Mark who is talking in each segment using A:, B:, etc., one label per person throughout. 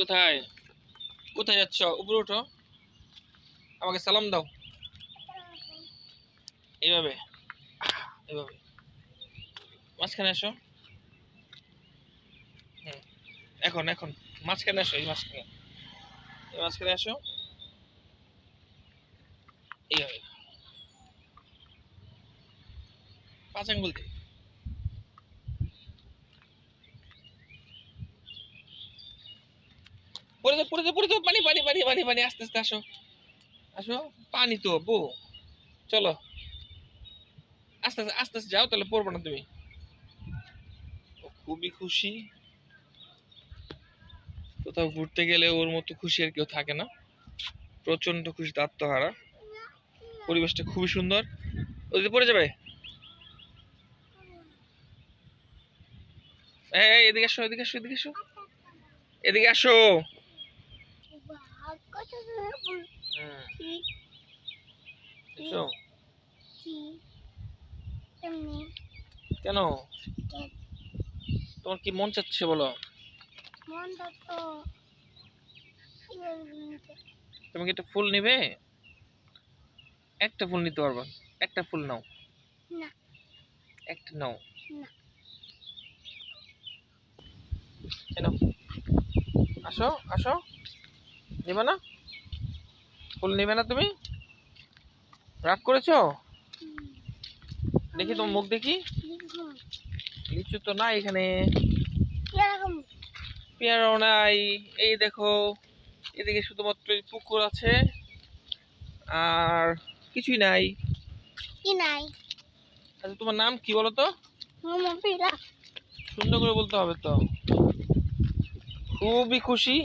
A: কোথায় কোথায় যাচ্ছ? উপরে ওঠো, আমাকে সালাম দাও। এইভাবে এইভাবে মাঝখানে আসো। এখন এখন মাঝখানে আসো, এই মাঝখানে আসো, এইভাবে পাঁচ আঙ্গুল দিয়ে। পড়ে যাও পানি পানি পানি পানি পানি, আস্তে আস্তে আসো আসো, পানি তো বউ। চলো আস্তে আস্তে আস্তে আস্তে যাও, তাহলে পড়বো না তুমি। ও খুবই খুশি। কোথাও ঘুরতে গেলে ওর মতো খুশি আর কেউ থাকে না। প্রচন্ড খুশি, আত্মহারা। পরিবেশটা খুবই সুন্দর। ওদিকে পড়ে যাবে। এই এদিকে আসো, এদিকে আসো, এদিকে আসো, এদিকে আসো। এসো। কেন তোমার কি মন চাচ্ছে বলো? তুমি কি একটা ফুল নিবে? একটা ফুল নিতে পারবা, একটা ফুল নাও। একটা নাও। নাও, আসো আসো। নিবে না? ফুল নিবে না তুমি? রাগ করেছো? দেখি তোমার মুখ দেখি। লিচু তো নাই এখানে, পেয়ারাও নাই। এই দেখো, এদিকে শুধুমাত্র পুকুর আছে আর কিছুই নাই।
B: কি নাই?
A: আচ্ছা তোমার নাম কি বলো তো? সুন্দর করে বলতে হবে তো। খুবই খুশি,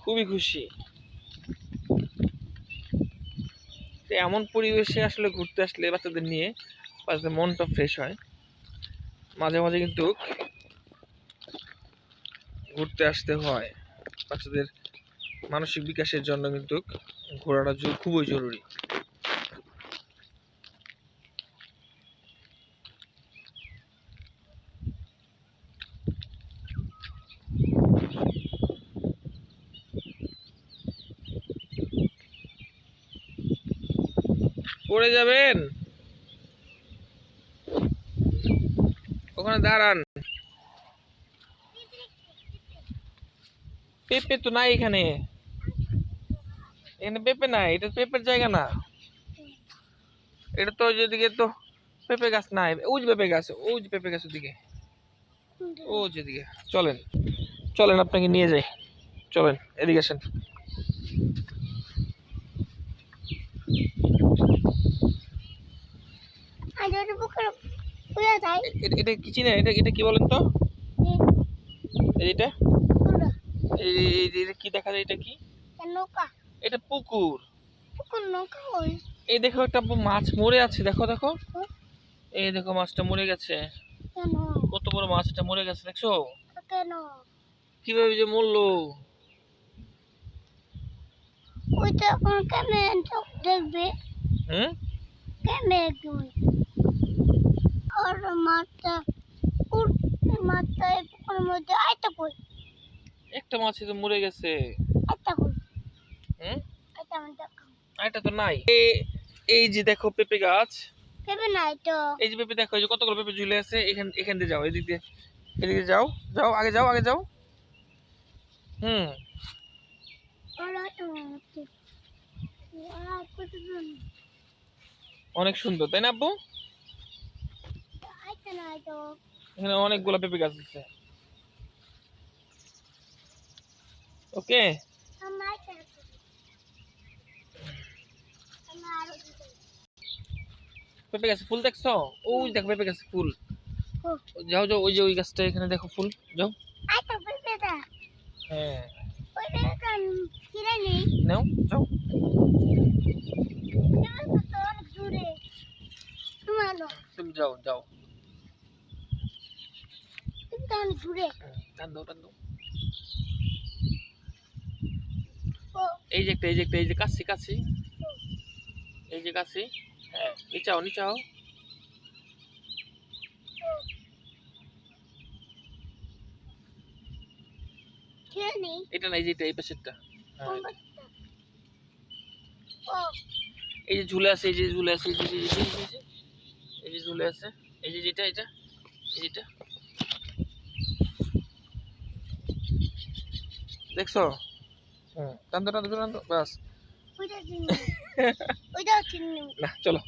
A: খুবই খুশি। এমন পরিবেশে আসলে ঘুরতে আসলে বাচ্চাদের নিয়ে, বাচ্চাদের মনটা ফ্রেশ হয়। মাঝে মাঝে কিন্তু ঘুরতে আসতে হয়। বাচ্চাদের মানসিক বিকাশের জন্য কিন্তু ঘোরাটা খুবই জরুরি। পড়ে যাবেন, ওখানে দাঁড়ান। পেঁপে তো নাই এখানে, এখানে পেঁপে নাই। এটা পেঁপের জায়গা না। এটা তো যেদিকে তো পেঁপে গাছ নাই। ওই যে পেঁপে গাছ, ওই যে পেঁপে গাছ ওদিকে, ও যেদিকে। চলেন চলেন, আপনাকে নিয়ে যাই। চলেন এদিকে আসেন। এটা কি চিনে? এটা এটা কি বলেন তো? এটা এটা কি দেখা যায়? এটা কি?
B: নৌকা।
A: এটা পুকুর।
B: পুকুর নৌকা হয়।
A: এই দেখো একটা মাছ মরে আছে, দেখো দেখো। এই দেখো মাছটা মরে গেছে।
B: কেন?
A: কত বড় মাছটা মরে গেছে, দেখছো?
B: কেন?
A: কিভাবে যে মরলো?
B: ওইটা এখন কেমনে দেখবে?
A: হুম,
B: কেমনে দেখবে? আর মাছটা মাছটা এই পুকুরের মধ্যে আইতা কই?
A: একটা মাছই তো মরে গেছে।
B: আইতা কই?
A: হুম,
B: আইতা আমি দেখাম।
A: এটা তো নাই। এই যে দেখো পেঁপে গাছ।
B: কেবে নাই তো?
A: এই যে পেঁপে দেখো, এই যে কতগুলো পেঁপে ঝুলে আছে। এখান এখান দিয়ে যাও, এদিক দিয়ে, এদিকে যাও। যাও আগে যাও, আগে যাও। হুম, অনেক সুন্দর তাই না আব্বু?
B: আইতা নাই তো।
A: এখানে অনেকগুলো পেঁপে গাছ আছে। ওকে,
B: আমরা আইতা না। আমরা আরো দিতে।
A: পেঁপে গাছে ফুল দেখছো? ওই দেখো পেঁপে গাছে ফুল। যাও যাও, ওই যে ওই গাছটা, এখানে দেখো ফুল। যাও।
B: আইতা পেঁপেটা।
A: হ্যাঁ,
B: ওই পেঁপেটা কিনে নেই।
A: নাও যাও।
B: পেঁপেটা তো অনেক দূরে। তোমার
A: তুমি যাও যাও।
B: পেঁপেটা অনেক দূরে।
A: টান দাও টান দাও।
B: ও
A: এই যে একটা, এই যে একটা, এই যে কাছি কাছি, এই যে কাছি। হ্যাঁ, নিচাও নিচাও।
B: কে এটা নেই
A: এটা না, এই যে এটা, এই পাশেরটা। হ্যাঁ,
B: কোন
A: এটা।
B: বাচ্চা? ও
A: এই যে ঝুলে আছে, এই যে ঝুলে আছে, এই যে এই যে এই যে এই যে ঝুলে আছে, এই যে যেটা, এটা এই যেটা দেখছো? টানতো টানতো টানতো, বাস।
B: ওইটা চিনি ওইটা চিনি
A: না চলো।